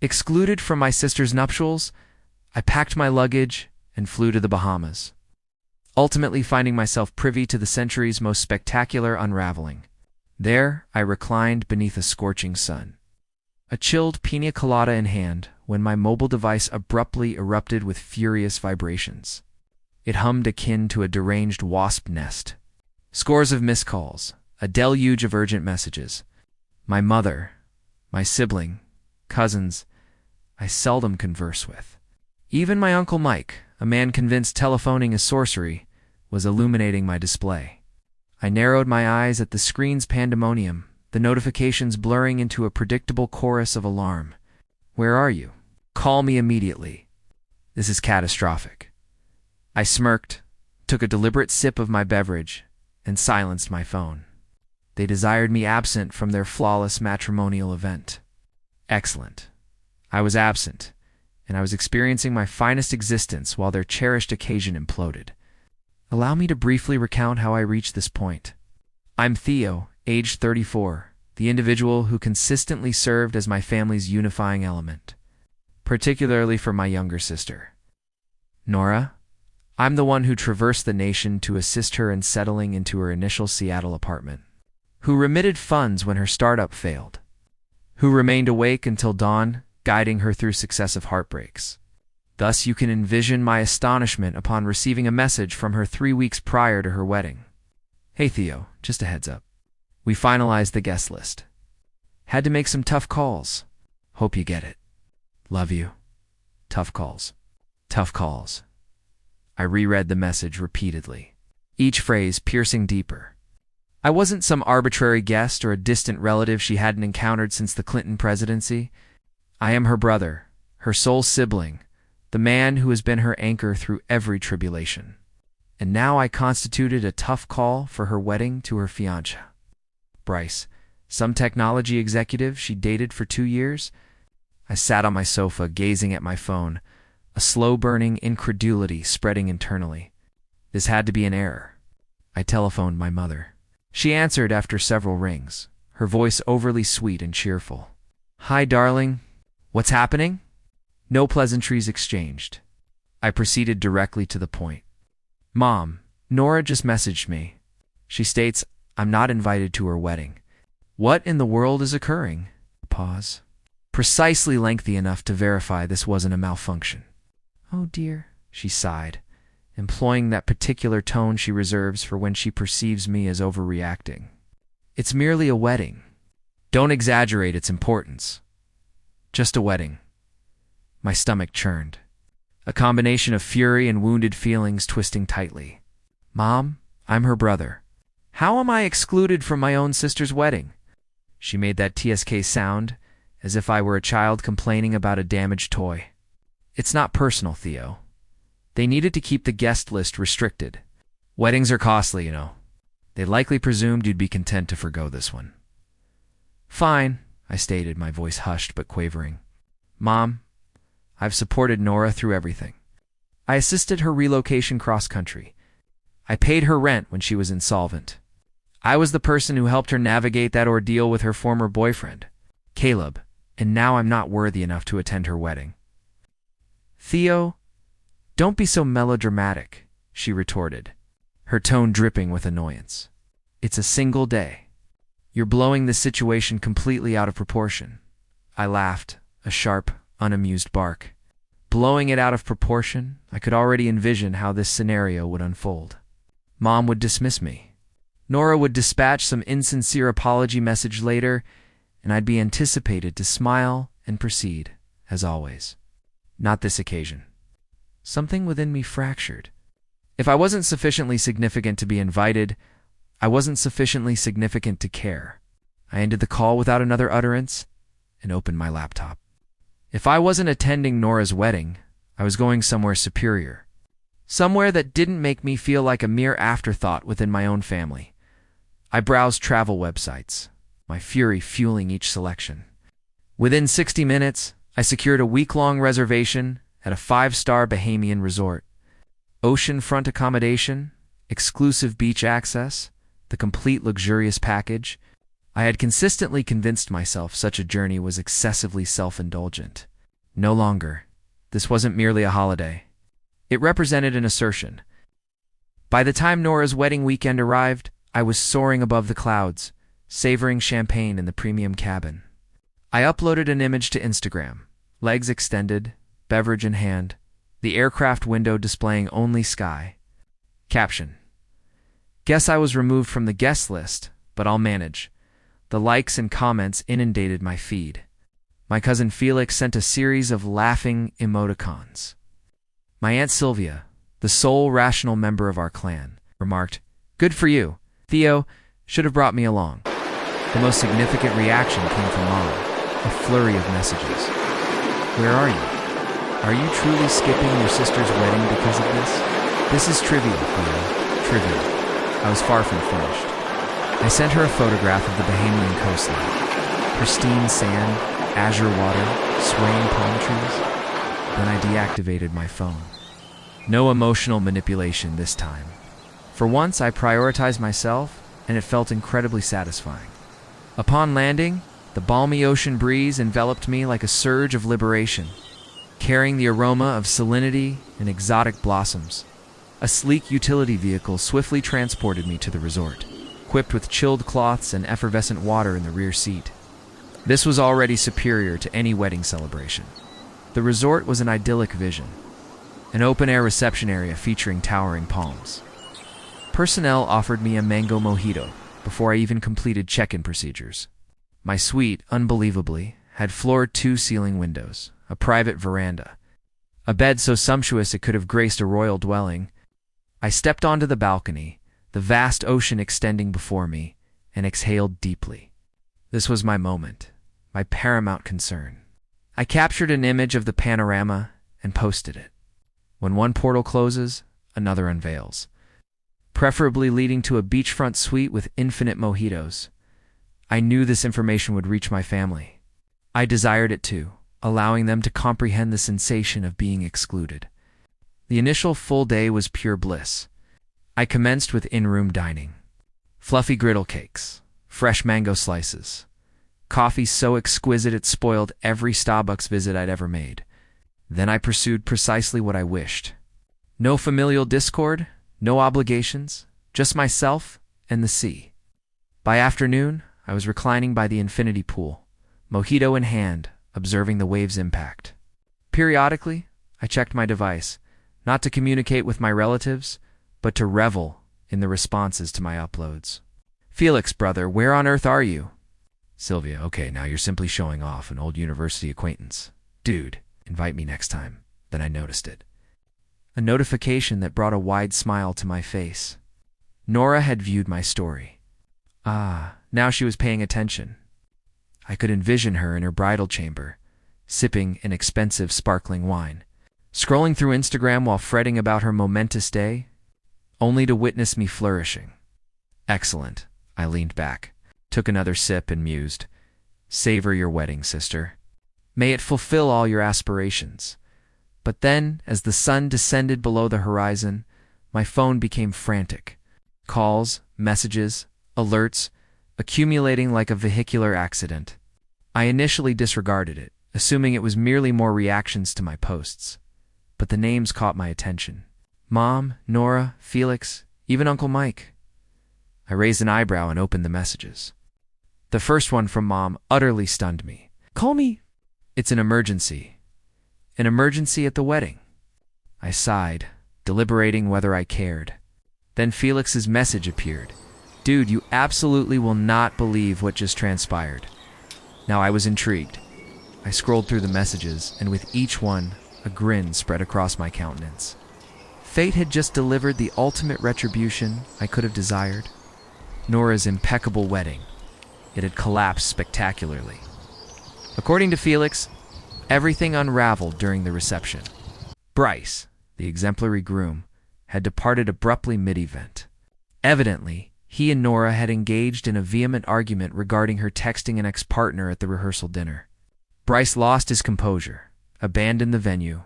Excluded from my sister's nuptials, I packed my luggage and flew to the Bahamas, ultimately finding myself privy to the century's most spectacular unraveling. There, I reclined beneath a scorching sun, a chilled pina colada in hand, when my mobile device abruptly erupted with furious vibrations. It hummed akin to a deranged wasp nest. Scores of missed calls, a deluge of urgent messages. My mother, my sibling, cousins I seldom converse with. Even my Uncle Mike, a man convinced telephoning is sorcery, was illuminating my display. I narrowed my eyes at the screen's pandemonium, the notifications blurring into a predictable chorus of alarm. Where are you? Call me immediately. This is catastrophic. I smirked, took a deliberate sip of my beverage, and silenced my phone. They desired me absent from their flawless matrimonial event. Excellent. I was absent, and I was experiencing my finest existence while their cherished occasion imploded. Allow me to briefly recount how I reached this point. I'm Theo, aged 34, the individual who consistently served as my family's unifying element, particularly for my younger sister. Nora, I'm the one who traversed the nation to assist her in settling into her initial Seattle apartment, who remitted funds when her startup failed, who remained awake until dawn, guiding her through successive heartbreaks. Thus you can envision my astonishment upon receiving a message from her 3 weeks prior to her wedding. Hey Theo, just a heads up. We finalized the guest list. Had to make some tough calls. Hope you get it. Love you. Tough calls. Tough calls. I reread the message repeatedly, each phrase piercing deeper. I wasn't some arbitrary guest or a distant relative she hadn't encountered since the Clinton presidency. I am her brother, her sole sibling, the man who has been her anchor through every tribulation. And now I constituted a tough call for her wedding to her fiancé, Bryce, some technology executive she dated for 2 years. I sat on my sofa gazing at my phone, a slow-burning incredulity spreading internally. This had to be an error. I telephoned my mother. She answered after several rings, her voice overly sweet and cheerful. Hi, darling. What's happening? No pleasantries exchanged. I proceeded directly to the point. Mom, Nora just messaged me. She states I'm not invited to her wedding. What in the world is occurring? Pause. Precisely lengthy enough to verify this wasn't a malfunction. Oh dear, she sighed, employing that particular tone she reserves for when she perceives me as overreacting. It's merely a wedding. Don't exaggerate its importance. Just a wedding. My stomach churned, a combination of fury and wounded feelings twisting tightly. Mom, I'm her brother. How am I excluded from my own sister's wedding? She made that TSK sound, as if I were a child complaining about a damaged toy. It's not personal, Theo. They needed to keep the guest list restricted. Weddings are costly, you know. They likely presumed you'd be content to forgo this one. Fine, I stated, my voice hushed but quavering. Mom, I've supported Nora through everything. I assisted her relocation cross-country. I paid her rent when she was insolvent. I was the person who helped her navigate that ordeal with her former boyfriend, Caleb, and now I'm not worthy enough to attend her wedding. Theo, don't be so melodramatic, she retorted, her tone dripping with annoyance. It's a single day. You're blowing this situation completely out of proportion. I laughed, a sharp, unamused bark. Blowing it out of proportion, I could already envision how this scenario would unfold. Mom would dismiss me. Nora would dispatch some insincere apology message later, and I'd be anticipated to smile and proceed, as always. Not this occasion. Something within me fractured. If I wasn't sufficiently significant to be invited, I wasn't sufficiently significant to care. I ended the call without another utterance and opened my laptop. If I wasn't attending Nora's wedding, I was going somewhere superior. Somewhere that didn't make me feel like a mere afterthought within my own family. I browsed travel websites, my fury fueling each selection. Within 60 minutes, I secured a week-long reservation at a 5-star Bahamian resort. Oceanfront accommodation, exclusive beach access, the complete luxurious package. I had consistently convinced myself such a journey was excessively self-indulgent. No longer. This wasn't merely a holiday. It represented an assertion. By the time Nora's wedding weekend arrived, I was soaring above the clouds, savoring champagne in the premium cabin. I uploaded an image to Instagram, legs extended, beverage in hand, the aircraft window displaying only sky. Caption: Guess I was removed from the guest list, but I'll manage. The likes and comments inundated my feed. My cousin Felix sent a series of laughing emoticons. My Aunt Sylvia, the sole rational member of our clan, remarked, "Good for you. Theo should have brought me along." The most significant reaction came from Mom, a flurry of messages. "Where are you? Are you truly skipping your sister's wedding because of this?" "This is trivial, Theo. Trivial." I was far from finished. I sent her a photograph of the Bahamian coastline. Pristine sand, azure water, swaying palm trees. Then I deactivated my phone. No emotional manipulation this time. For once, I prioritized myself, and it felt incredibly satisfying. Upon landing, the balmy ocean breeze enveloped me like a surge of liberation, carrying the aroma of salinity and exotic blossoms. A sleek utility vehicle swiftly transported me to the resort, equipped with chilled cloths and effervescent water in the rear seat. This was already superior to any wedding celebration. The resort was an idyllic vision, an open-air reception area featuring towering palms. Personnel offered me a mango mojito before I even completed check-in procedures. My suite, unbelievably, had floor-to ceiling windows, a private veranda, a bed so sumptuous it could have graced a royal dwelling. I stepped onto the balcony, the vast ocean extending before me, and exhaled deeply. This was my moment, my paramount concern. I captured an image of the panorama and posted it. When one portal closes, another unveils, preferably leading to a beachfront suite with infinite mojitos. I knew this information would reach my family. I desired it too, allowing them to comprehend the sensation of being excluded. The initial full day was pure bliss. I commenced with in-room dining. Fluffy griddle cakes, fresh mango slices, coffee so exquisite it spoiled every Starbucks visit I'd ever made. Then I pursued precisely what I wished. No familial discord, no obligations, just myself and the sea. By afternoon, I was reclining by the infinity pool, mojito in hand, observing the waves' impact. Periodically, I checked my device, not to communicate with my relatives, but to revel in the responses to my uploads. "Felix, brother, where on earth are you?" "Sylvia, okay, now you're simply showing off, an old university acquaintance." "Dude, invite me next time." Then I noticed it. A notification that brought a wide smile to my face. Nora had viewed my story. Now she was paying attention. I could envision her in her bridal chamber, sipping an expensive sparkling wine, scrolling through Instagram while fretting about her momentous day, only to witness me flourishing. Excellent. I leaned back, took another sip and mused. Savor your wedding, sister. May it fulfill all your aspirations. But then, as the sun descended below the horizon, my phone became frantic. Calls, messages, alerts, accumulating like a vehicular accident. I initially disregarded it, assuming it was merely more reactions to my posts. But the names caught my attention. Mom, Nora, Felix, even Uncle Mike. I raised an eyebrow and opened the messages. The first one from Mom utterly stunned me. "Call me." "It's an emergency. An emergency at the wedding." I sighed, deliberating whether I cared. Then Felix's message appeared. "Dude, you absolutely will not believe what just transpired." Now I was intrigued. I scrolled through the messages, and with each one, a grin spread across my countenance. Fate had just delivered the ultimate retribution I could have desired. Nora's impeccable wedding. It had collapsed spectacularly. According to Felix, everything unraveled during the reception. Bryce, the exemplary groom, had departed abruptly mid-event. Evidently, he and Nora had engaged in a vehement argument regarding her texting an ex-partner at the rehearsal dinner. Bryce lost his composure, abandoned the venue,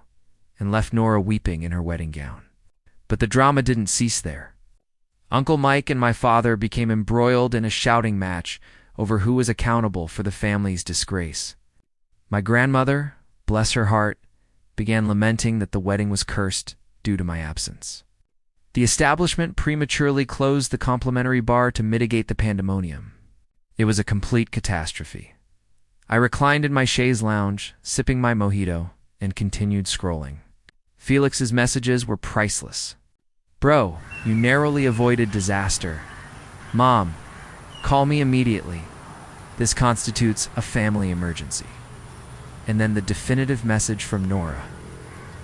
and left Nora weeping in her wedding gown. But the drama didn't cease there. Uncle Mike and my father became embroiled in a shouting match over who was accountable for the family's disgrace. My grandmother, bless her heart, began lamenting that the wedding was cursed due to my absence. The establishment prematurely closed the complimentary bar to mitigate the pandemonium. It was a complete catastrophe. I reclined in my chaise lounge, sipping my mojito, and continued scrolling. Felix's messages were priceless. "Bro, you narrowly avoided disaster. Mom, call me immediately. This constitutes a family emergency." And then the definitive message from Nora.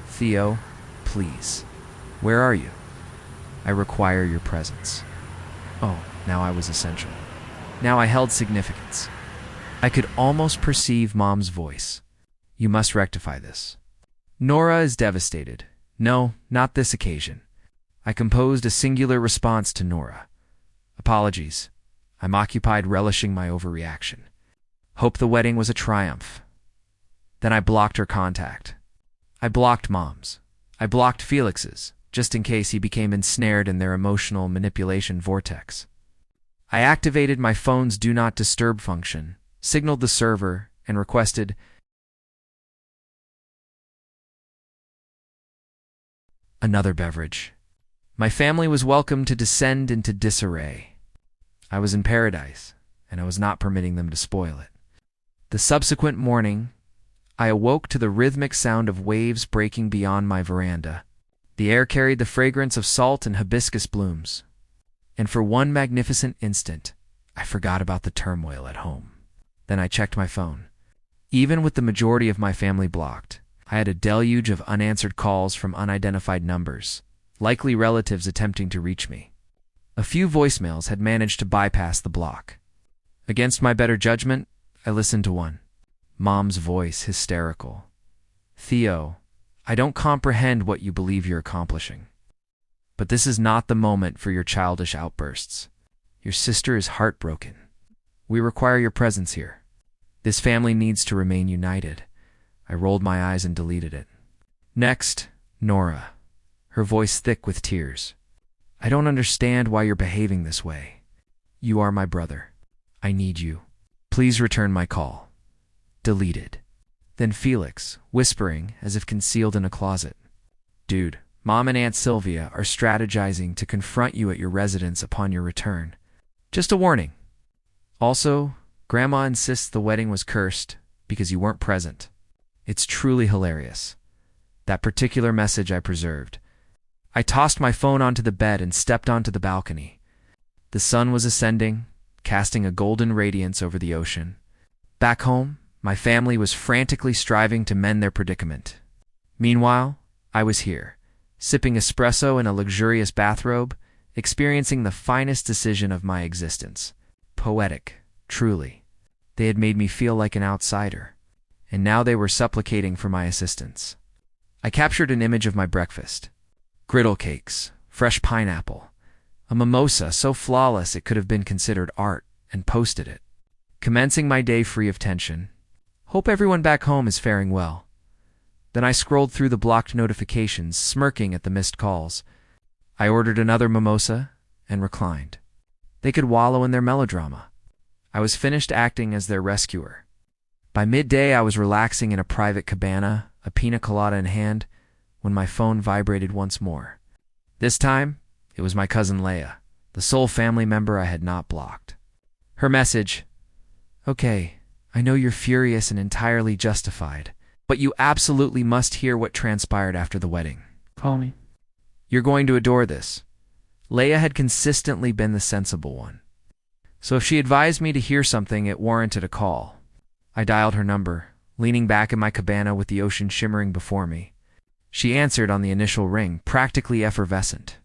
"Theo, please. Where are you? I require your presence." Oh, now I was essential. Now I held significance. I could almost perceive Mom's voice. "You must rectify this." Nora is devastated. No, not this occasion. I composed a singular response to Nora. "Apologies. I'm occupied relishing my overreaction. Hope the wedding was a triumph." Then I blocked her contact. I blocked Mom's. I blocked Felix's, just in case he became ensnared in their emotional manipulation vortex. I activated my phone's Do Not Disturb function, signaled the server, and requested another beverage. My family was welcome to descend into disarray. I was in paradise, and I was not permitting them to spoil it. The subsequent morning, I awoke to the rhythmic sound of waves breaking beyond my veranda. The air carried the fragrance of salt and hibiscus blooms. And for one magnificent instant, I forgot about the turmoil at home. Then I checked my phone. Even with the majority of my family blocked, I had a deluge of unanswered calls from unidentified numbers, likely relatives attempting to reach me. A few voicemails had managed to bypass the block. Against my better judgment, I listened to one. Mom's voice, hysterical. "Theo, I don't comprehend what you believe you're accomplishing. But this is not the moment for your childish outbursts. Your sister is heartbroken. We require your presence here. This family needs to remain united." I rolled my eyes and deleted it. Next, Nora, her voice thick with tears. "I don't understand why you're behaving this way. You are my brother. I need you. Please return my call." Deleted. Then Felix, whispering as if concealed in a closet. "Dude, Mom and Aunt Sylvia are strategizing to confront you at your residence upon your return. Just a warning. Also, Grandma insists the wedding was cursed because you weren't present." It's truly hilarious. That particular message I preserved. I tossed my phone onto the bed and stepped onto the balcony. The sun was ascending, casting a golden radiance over the ocean. Back home, my family was frantically striving to mend their predicament. Meanwhile, I was here, sipping espresso in a luxurious bathrobe, experiencing the finest decision of my existence. Poetic, truly. They had made me feel like an outsider, and now they were supplicating for my assistance. I captured an image of my breakfast. Griddle cakes, fresh pineapple, a mimosa so flawless it could have been considered art, and posted it. Commencing my day free of tension. Hope everyone back home is faring well. Then I scrolled through the blocked notifications, smirking at the missed calls. I ordered another mimosa and reclined. They could wallow in their melodrama. I was finished acting as their rescuer. By midday, I was relaxing in a private cabana, a pina colada in hand, when my phone vibrated once more. This time, it was my cousin Leia, the sole family member I had not blocked. Her message: "Okay, I know you're furious and entirely justified, but you absolutely must hear what transpired after the wedding. Call me. You're going to adore this." Leia had consistently been the sensible one. So if she advised me to hear something, it warranted a call. I dialed her number, leaning back in my cabana with the ocean shimmering before me. She answered on the initial ring, practically effervescent.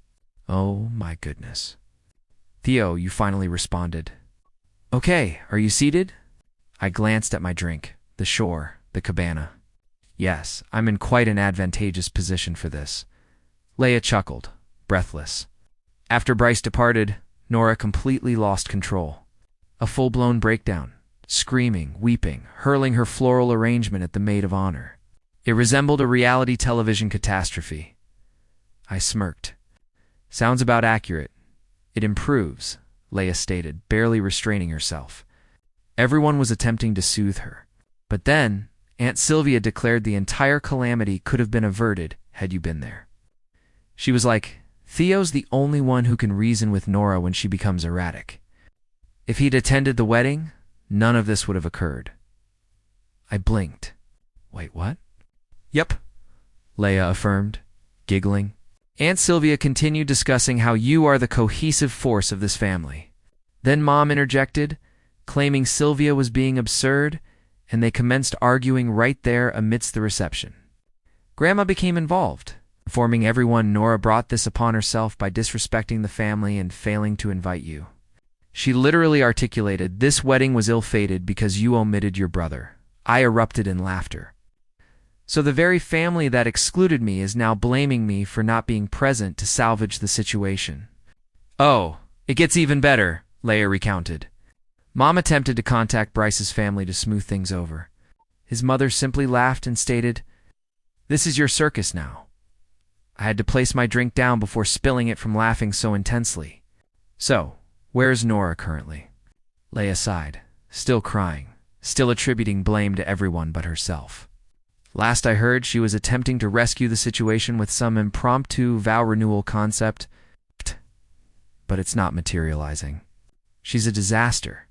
Oh my goodness. "Theo," you finally responded. "Okay, are you seated?" I glanced at my drink, the shore, the cabana. Yes, I'm in quite an advantageous position for this. Leia chuckled, breathless. After Bryce departed, Nora completely lost control. A full-blown breakdown, screaming, weeping, hurling her floral arrangement at the maid of honor. It resembled a reality television catastrophe. I smirked. "Sounds about accurate. It improves," Leia stated, barely restraining herself. Everyone was attempting to soothe her. But then, Aunt Sylvia declared the entire calamity could have been averted had you been there. She was like, Theo's the only one who can reason with Nora when she becomes erratic. If he'd attended the wedding, none of this would have occurred. I blinked. Wait, what? Yep, Leia affirmed, giggling. Aunt Sylvia continued discussing how you are the cohesive force of this family. Then Mom interjected, claiming Sylvia was being absurd, and they commenced arguing right there amidst the reception. Grandma became involved, informing everyone Nora brought this upon herself by disrespecting the family and failing to invite you. She literally articulated, this wedding was ill-fated because you omitted your brother. I erupted in laughter. So the very family that excluded me is now blaming me for not being present to salvage the situation. Oh, it gets even better, Leia recounted. Mom attempted to contact Bryce's family to smooth things over. His mother simply laughed and stated, this is your circus now. I had to place my drink down before spilling it from laughing so intensely. So, where's Nora currently? Leia sighed, still crying, still attributing blame to everyone but herself. Last I heard, she was attempting to rescue the situation with some impromptu vow renewal concept, but it's not materializing. She's a disaster.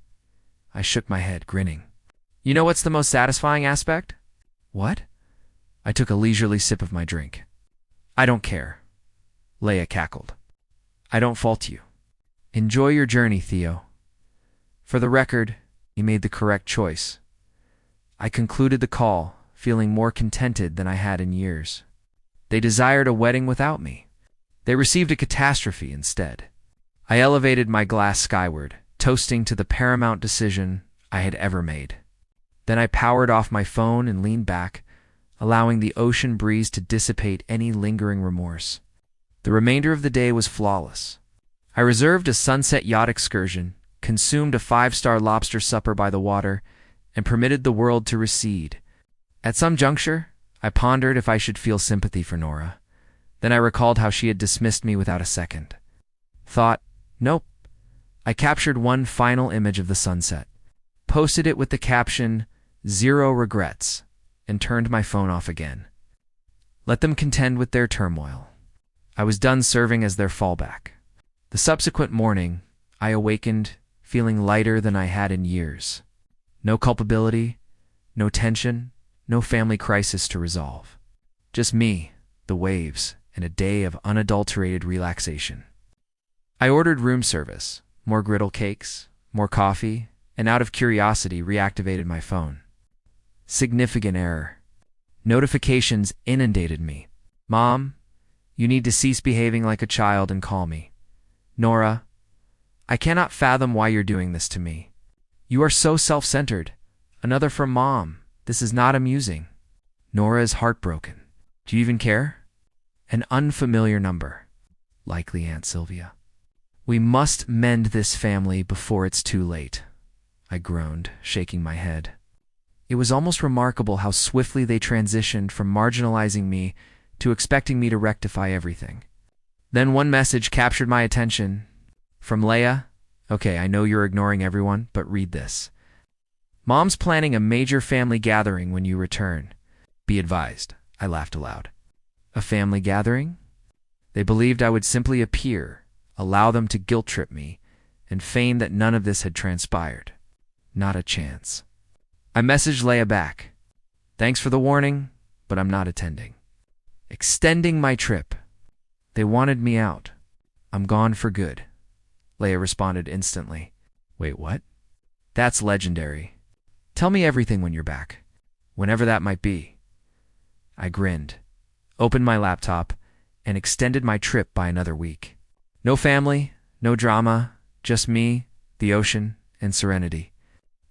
I shook my head, grinning. You know what's the most satisfying aspect? What? I took a leisurely sip of my drink. I don't care. Leia cackled. I don't fault you. Enjoy your journey, Theo. For the record, you made the correct choice. I concluded the call, feeling more contented than I had in years. They desired a wedding without me. They received a catastrophe instead. I elevated my glass skyward, toasting to the paramount decision I had ever made. Then I powered off my phone and leaned back, allowing the ocean breeze to dissipate any lingering remorse. The remainder of the day was flawless. I reserved a sunset yacht excursion, consumed a 5-star lobster supper by the water, and permitted the world to recede. At some juncture, I pondered if I should feel sympathy for Nora. Then I recalled how she had dismissed me without a second. Thought, nope. I captured one final image of the sunset, posted it with the caption, 0 regrets, and turned my phone off again. Let them contend with their turmoil. I was done serving as their fallback. The subsequent morning, I awakened feeling lighter than I had in years. No culpability, no tension, no family crisis to resolve. Just me, the waves, and a day of unadulterated relaxation. I ordered room service, more griddle cakes, more coffee, and out of curiosity reactivated my phone. Significant error. Notifications inundated me. Mom, you need to cease behaving like a child and call me. Nora, I cannot fathom why you're doing this to me. You are so self-centered. Another from Mom. This is not amusing. Nora is heartbroken. Do you even care? An unfamiliar number. Likely Aunt Sylvia. We must mend this family before it's too late, I groaned, shaking my head. It was almost remarkable how swiftly they transitioned from marginalizing me to expecting me to rectify everything. Then one message captured my attention. From Leia. Okay, I know you're ignoring everyone, but read this. Mom's planning a major family gathering when you return. Be advised. I laughed aloud. A family gathering? They believed I would simply appear, allow them to guilt-trip me, and feign that none of this had transpired. Not a chance. I messaged Leia back. Thanks for the warning, but I'm not attending. Extending my trip. They wanted me out. I'm gone for good. Leia responded instantly. Wait, what? That's legendary. Tell me everything when you're back. Whenever that might be. I grinned, opened my laptop, and extended my trip by another week. No family, no drama, just me, the ocean, and serenity.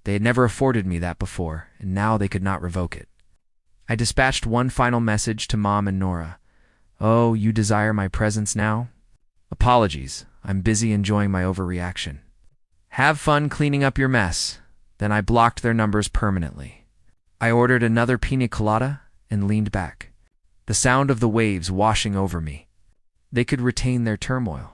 They had never afforded me that before, and now they could not revoke it. I dispatched one final message to Mom and Nora. Oh, you desire my presence now? Apologies, I'm busy enjoying my overreaction. Have fun cleaning up your mess. Then I blocked their numbers permanently. I ordered another pina colada and leaned back, the sound of the waves washing over me. They could retain their turmoil.